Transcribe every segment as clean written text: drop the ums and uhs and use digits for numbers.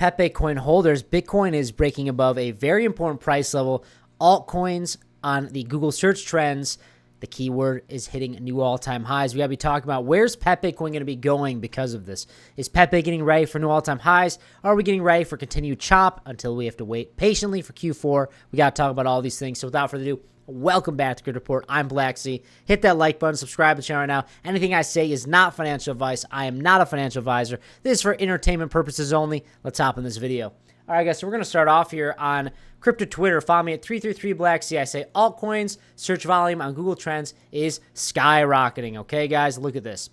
Pepecoin holders, Bitcoin is breaking above a very important price level. Altcoins on the Google search trends, the keyword is hitting new all-time highs. We got to be talking about where's Pepecoin going to be going because of this. Is Pepe getting ready for new all-time highs? Are we getting ready for continued chop until we have to wait patiently for Q4? We got to talk about all these things. So without further ado, welcome back to Good Report. I'm Blacksea. Hit that like button, subscribe to the channel right now. Anything I say is not financial advice. I am not a financial advisor. This is for entertainment purposes only. Let's hop in this video. All right, guys, so we're going to start off here on crypto Twitter. Follow me at 333 Blacksea. I say altcoins search volume on Google Trends is skyrocketing. Okay, guys, look at this.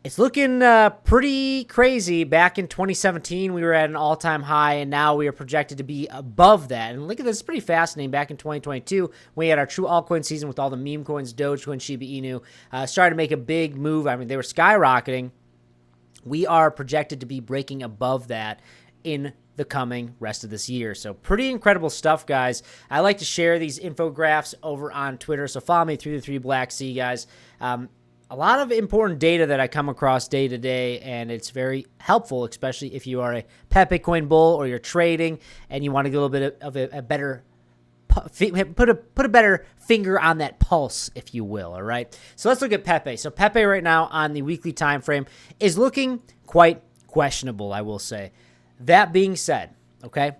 It's looking pretty crazy. Back in 2017, we were at an all-time high, and now we are projected to be above that. And look at this. It's pretty fascinating. Back in 2022, we had our true altcoin season with all the meme coins, Dogecoin, Shiba Inu, started to make a big move. I mean, they were skyrocketing. We are projected to be breaking above that in the coming rest of this year. So pretty incredible stuff, guys. I like to share these infographics over on Twitter, so follow me 333 Blacksea, guys. A lot of important data that I come across day to day, and it's very helpful, especially if you are a Pepecoin bull or you're trading and you want to get a little bit of a better put a better finger on that pulse, if you will. All right. So let's look at Pepe. So Pepe right now on the weekly time frame is looking quite questionable, I will say. That being said, okay,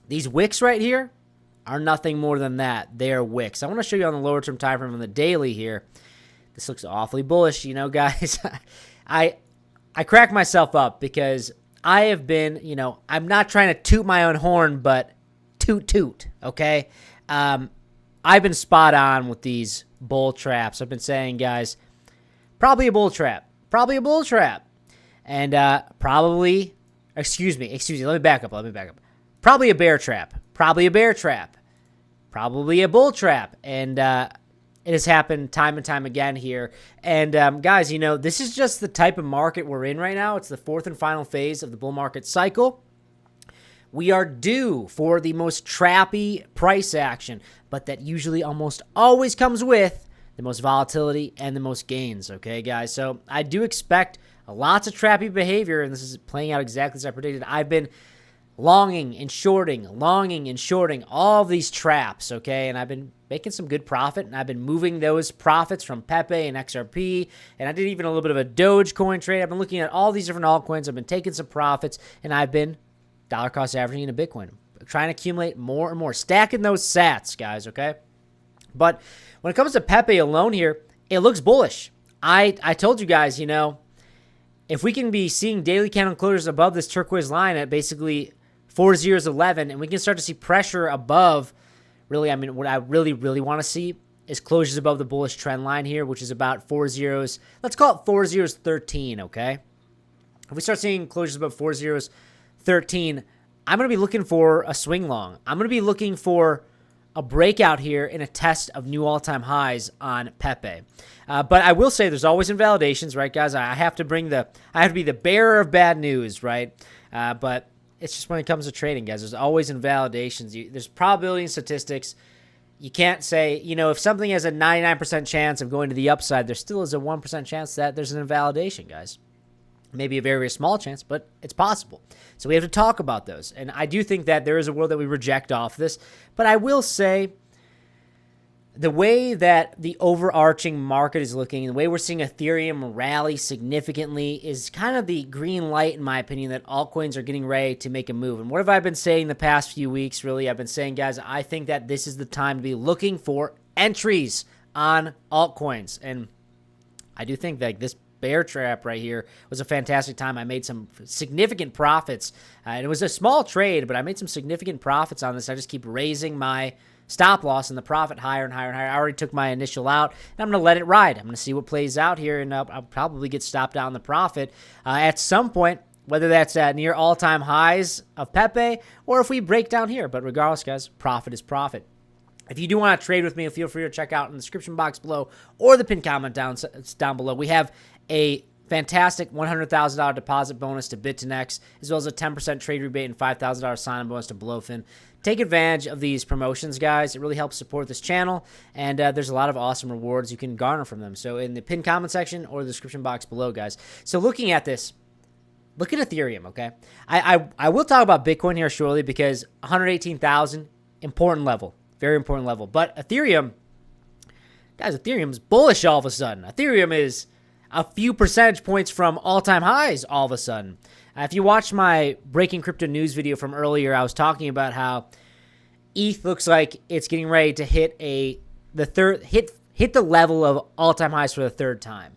these wicks right here are nothing more than that. They are wicks. I want to show you on the lower term time frame on the daily here. This looks awfully bullish, you know, guys. I crack myself up because I have been, you know, I'm not trying to toot my own horn, but toot, okay? I've been spot on with these bull traps. I've been saying, guys, probably a bull trap. And probably, excuse me, let me back up. Probably a bear trap, probably a bull trap. And it has happened time and time again here. And guys, you know, this is just the type of market we're in right now. It's the fourth and final phase of the bull market cycle. We are due for the most trappy price action, but that usually almost always comes with the most volatility and the most gains, okay, guys? So I do expect lots of trappy behavior, and this is playing out exactly as I predicted. I've been longing and shorting all of these traps, okay? And I've been making some good profit, and I've been moving those profits from Pepe and XRP, and I did even a little bit of a Dogecoin trade. I've been looking at all these different altcoins. I've been taking some profits, and I've been dollar cost averaging into Bitcoin, trying to accumulate more and more, stacking those sats, guys, okay? But when it comes to Pepe alone here, it looks bullish. I told you guys, you know, if we can be seeing daily candle closures above this turquoise line at basically 4011, and we can start to see pressure above, really, I mean, what I really want to see is closures above the bullish trend line here, which is about 40s. Let's call it 4013, okay? If we start seeing closures above 4013, I'm going to be looking for a swing long. I'm going to be looking for a breakout here in a test of new all-time highs on Pepe. But I will say there's always invalidations, right, guys? I have to be the bearer of bad news, right? But it's just when it comes to trading, guys, there's always invalidations. There's probability and statistics. You can't say, you know, if something has a 99% chance of going to the upside, there still is a 1% chance that there's an invalidation, guys. Maybe a very, very small chance, but it's possible. So we have to talk about those. And I do think that there is a world that we reject off this. But I will say the way that the overarching market is looking, the way we're seeing Ethereum rally significantly is kind of the green light, in my opinion, that altcoins are getting ready to make a move. And what have I been saying the past few weeks, really? I've been saying, guys, I think that this is the time to be looking for entries on altcoins. And I do think that this bear trap right here was a fantastic time. I made some significant profits. And it was a small trade, but I made some significant profits on this. I just keep raising my stop loss and the profit higher and higher and higher. I already took my initial out, and I'm going to let it ride. I'm going to see what plays out here, and I'll probably get stopped out on the profit at some point, whether that's near all-time highs of Pepe or if we break down here. But regardless, guys, profit is profit. If you do want to trade with me, feel free to check out in the description box below or the pinned comment down below. We have a fantastic $100,000 deposit bonus to BitTinex, as well as a 10% trade rebate and $5,000 sign-on bonus to Blowfin. Take advantage of these promotions, guys. It really helps support this channel, and there's a lot of awesome rewards you can garner from them. So in the pinned comment section or the description box below, guys. So looking at this, look at Ethereum, okay? I will talk about Bitcoin here shortly because 118,000, important level, very important level. But Ethereum, guys, Ethereum's bullish all of a sudden. Ethereum is a few percentage points from all-time highs all of a sudden. If you watched my Breaking Crypto News video from earlier, I was talking about how ETH looks like it's getting ready to hit the level of all-time highs for the third time.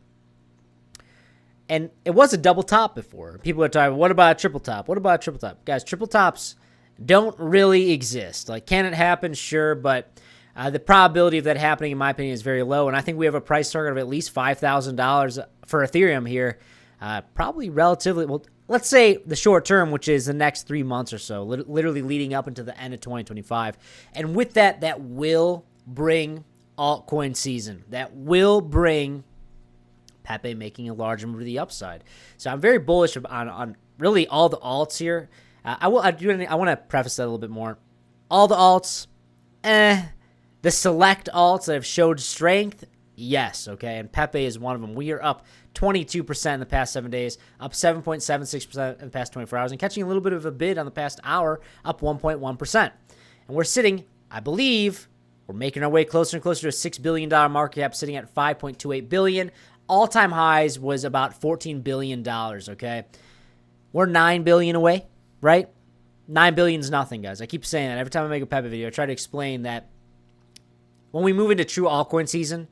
And it was a double top before. People are talking, what about a triple top? What about a triple top? Guys, triple tops don't really exist. Like, can it happen? Sure, but the probability of that happening, in my opinion, is very low. And I think we have a price target of at least $5,000 for Ethereum here. Probably relatively, well, let's say the short term, which is the next 3 months or so, literally leading up into the end of 2025. And with that, that will bring altcoin season. That will bring Pepe making a large move to the upside. So I'm very bullish on really all the alts here. I want to preface that a little bit more. All the alts, The select alts that have showed strength, yes, okay, and Pepe is one of them. We are up 22% in the past 7 days, up 7.76% in the past 24 hours, and catching a little bit of a bid on the past hour, up 1.1%. And we're sitting, I believe, we're making our way closer and closer to a $6 billion market cap, sitting at $5.28 billion. All-time highs was about $14 billion, okay? We're $9 billion away, right? $9 billion is nothing, guys. I keep saying that. Every time I make a Pepe video, I try to explain that when we move into true altcoin season,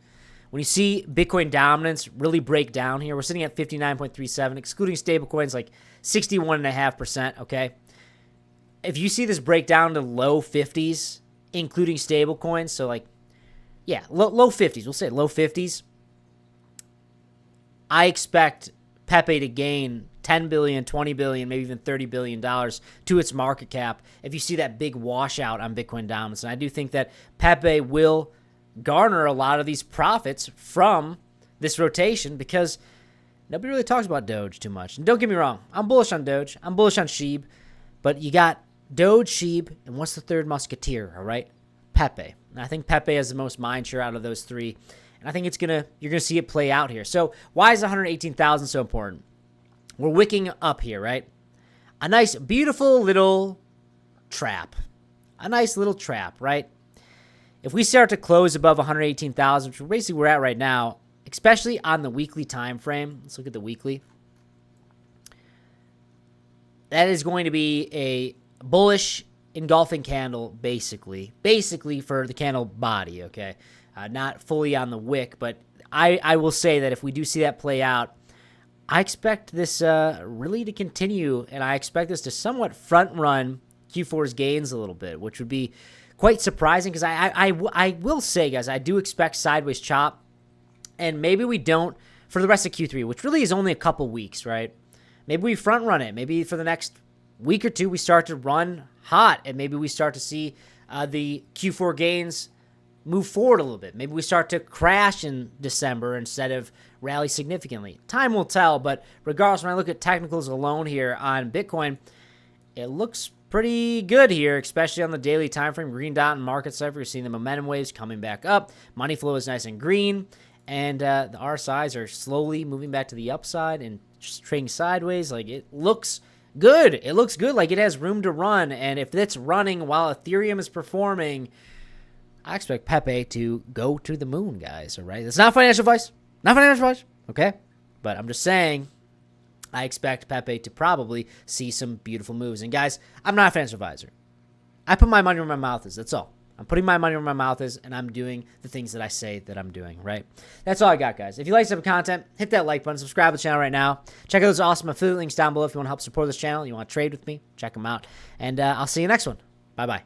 when you see Bitcoin dominance really break down here, we're sitting at 59.37, excluding stablecoins, like 61.5%, okay? If you see this break down to low 50s, including stablecoins, so like, yeah, low 50s, we'll say low 50s, I expect Pepe to gain $10 billion, $20 billion, maybe even $30 billion to its market cap if you see that big washout on Bitcoin dominance. And I do think that Pepe will garner a lot of these profits from this rotation because nobody really talks about Doge too much. And don't get me wrong, I'm bullish on Doge. I'm bullish on Sheeb. But you got Doge, Sheeb, and what's the third musketeer, all right? Pepe. And I think Pepe has the most mind share out of those three. And I think you're gonna see it play out here. So why is 118,000 so important? We're wicking up here, right? A nice, beautiful little trap. A nice little trap, right? If we start to close above 118,000, which basically we're at right now, especially on the weekly time frame. Let's look at the weekly. That is going to be a bullish engulfing candle, basically for the candle body, okay? Not fully on the wick, but I will say that if we do see that play out, I expect this really to continue, and I expect this to somewhat front-run Q4's gains a little bit, which would be quite surprising because I will say, guys, I do expect sideways chop, and maybe we don't for the rest of Q3, which really is only a couple weeks, right? Maybe we front-run it. Maybe for the next week or two we start to run hot, and maybe we start to see the Q4 gains move forward a little bit. Maybe we start to crash in December instead of rally significantly. Time will tell, but regardless, when I look at technicals alone here on Bitcoin, it looks pretty good here, especially on the daily time frame. Green dot and market cipher, you're seeing the momentum waves coming back up. Money flow is nice and green, and the RSIs are slowly moving back to the upside and just trading sideways. Like, it looks good. It looks good, like it has room to run, and if it's running while Ethereum is performing, I expect Pepe to go to the moon, guys, all right? It's not financial advice. Not financial advice, okay? But I'm just saying I expect Pepe to probably see some beautiful moves. And, guys, I'm not a financial advisor. I put my money where my mouth is. That's all. I'm putting my money where my mouth is, and I'm doing the things that I say that I'm doing, right? That's all I got, guys. If you like this type of content, hit that like button. Subscribe to the channel right now. Check out those awesome affiliate links down below if you want to help support this channel. You want to trade with me, check them out. And I'll see you next one. Bye-bye.